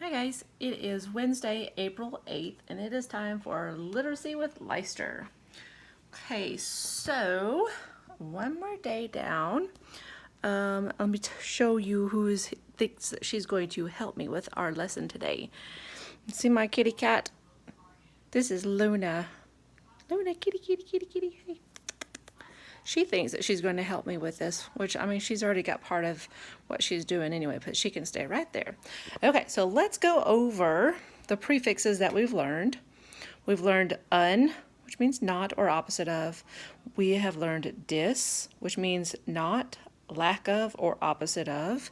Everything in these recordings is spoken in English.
Hi guys, it is Wednesday, April 8th, and it is time for Literacy with Leister. Okay, so one more day down. Let me show you who thinks that she's going to help me with our lesson today. See my kitty cat? This is Luna. Luna, kitty, kitty, kitty, kitty. Hey. She thinks that she's going to help me with this, which, I mean, she's already got part of what she's doing anyway, but she can stay right there. Okay, so let's go over the prefixes that we've learned. We've learned un, which means not or opposite of. We have learned dis, which means not, lack of, or opposite of.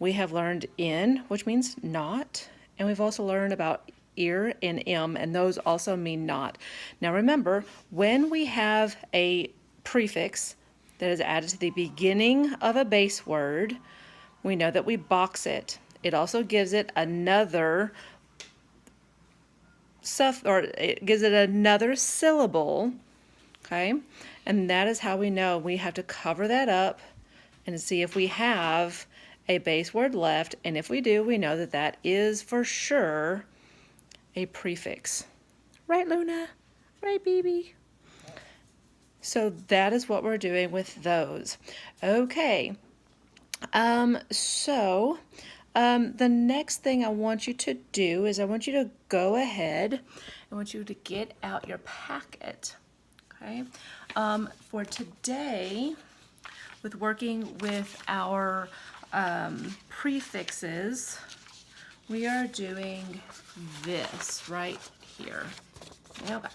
We have learned in, which means not. And we've also learned about ear and m, and those also mean not. Now remember, when we have a prefix that is added to the beginning of a base word, we know that we box it. It also gives it another syllable, okay? And that is how we know we have to cover that up and see if we have a base word left, and if we do, we know that that is for sure a prefix. Right, Luna? Right, baby? So that is what we're doing with those. Okay, the next thing I want you to do is I want you to go ahead. I want you to get out your packet, okay? For today, with working with our prefixes, we are doing this right here. Okay.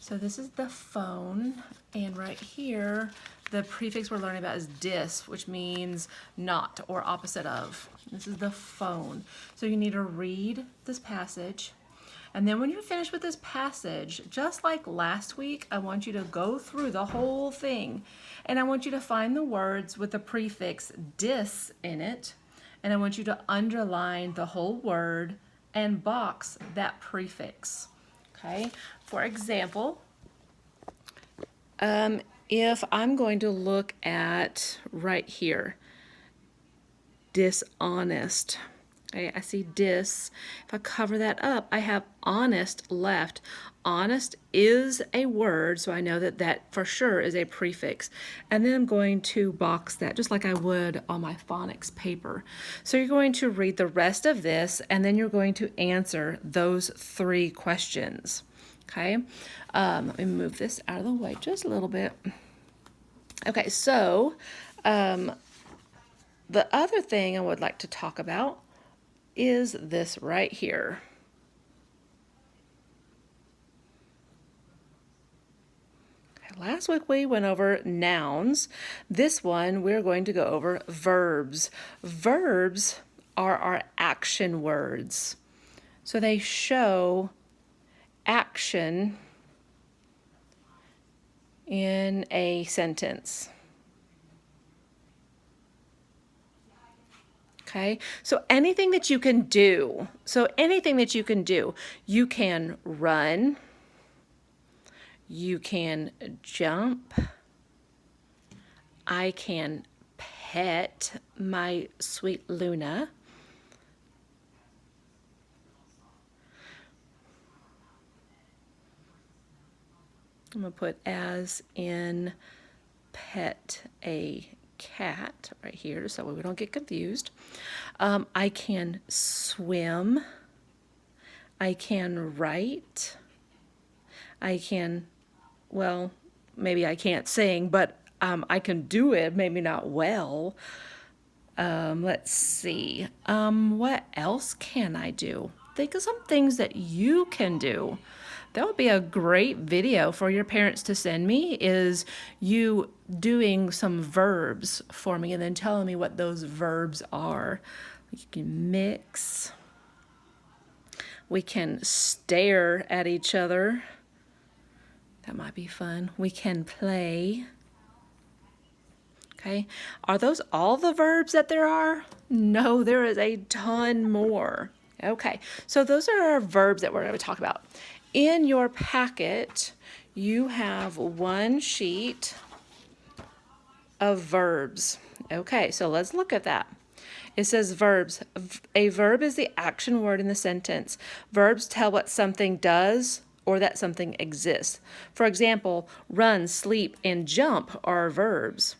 So this is the phone, and right here, the prefix we're learning about is dis, which means not or opposite of. This is the phone. So you need to read this passage, and then when you're finished with this passage, just like last week, I want you to go through the whole thing, and I want you to find the words with the prefix dis in it, and I want you to underline the whole word and box that prefix. Okay, for example, if I'm going to look at right here, dishonest. Okay, I see dis. If I cover that up, I have honest left. Honest is a word, so I know that that for sure is a prefix. And then I'm going to box that just like I would on my phonics paper. So you're going to read the rest of this, and then you're going to answer those three questions. Okay, let me move this out of the way just a little bit. Okay, so the other thing I would like to talk about is this right here. Okay, last week we went over nouns. This one we're going to go over verbs. Verbs are our action words. So they show action in a sentence. Okay, so anything that you can do, you can run, you can jump, I can pet my sweet Luna, I'm going to put as in pet a cat right here so we don't get confused. I can swim. I can write. I can, well, maybe I can't sing, but I can do it, maybe not well. Let's see. What else can I do? Think of some things that you can do. That would be a great video for your parents to send me, is you doing some verbs for me and then telling me what those verbs are. You can mix. We can stare at each other. That might be fun. We can play. Okay, are those all the verbs that there are? No, there is a ton more. Okay, so those are our verbs that we're going to talk about. In your packet, you have one sheet of verbs. Okay, so let's look at that. It says verbs. A verb is the action word in the sentence. Verbs tell what something does or that something exists. For example, run, sleep, and jump are verbs.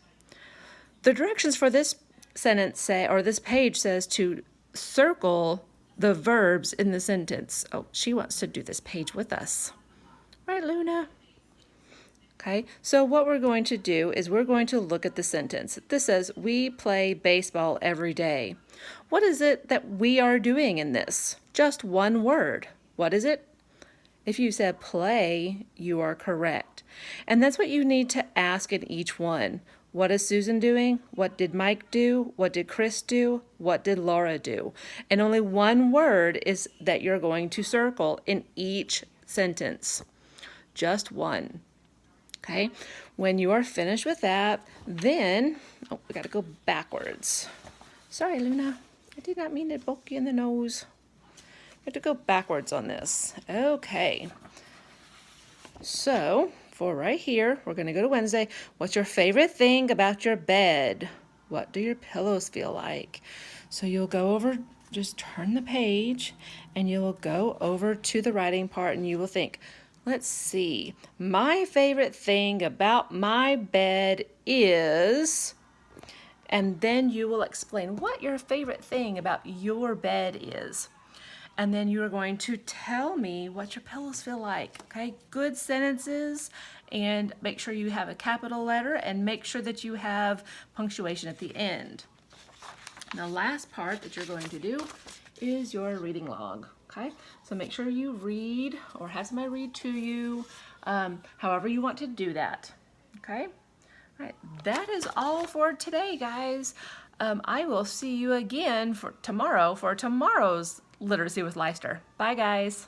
The directions for this sentence say, or this page says to circle the verbs in the sentence. Oh, she wants to do this page with us. Right, Luna? Okay, so what we're going to do is we're going to look at the sentence. This says, we play baseball every day. What is it that we are doing in this? Just one word. What is it? If you said play, you are correct. And that's what you need to ask in each one. What is Susan doing? What did Mike do? What did Chris do? What did Laura do? And only one word is that you're going to circle in each sentence. Just one. Okay, when you are finished with that, then, oh, we got to go backwards. Sorry, Luna, I did not mean to poke you in the nose. We have to go backwards on this. Okay, so for right here, we're going to go to Wednesday. What's your favorite thing about your bed? What do your pillows feel like? So you'll go over, just turn the page, and you'll go over to the writing part, and you will think, let's see, my favorite thing about my bed is, and then you will explain what your favorite thing about your bed is. And then you are going to tell me what your pillows feel like, okay? Good sentences, and make sure you have a capital letter, and make sure that you have punctuation at the end. The last part that you're going to do is your reading log. Okay, so make sure you read or have somebody read to you, however you want to do that. Okay, all right, that is all for today, guys. I will see you again for tomorrow for tomorrow's Literacy with Leister. Bye, guys.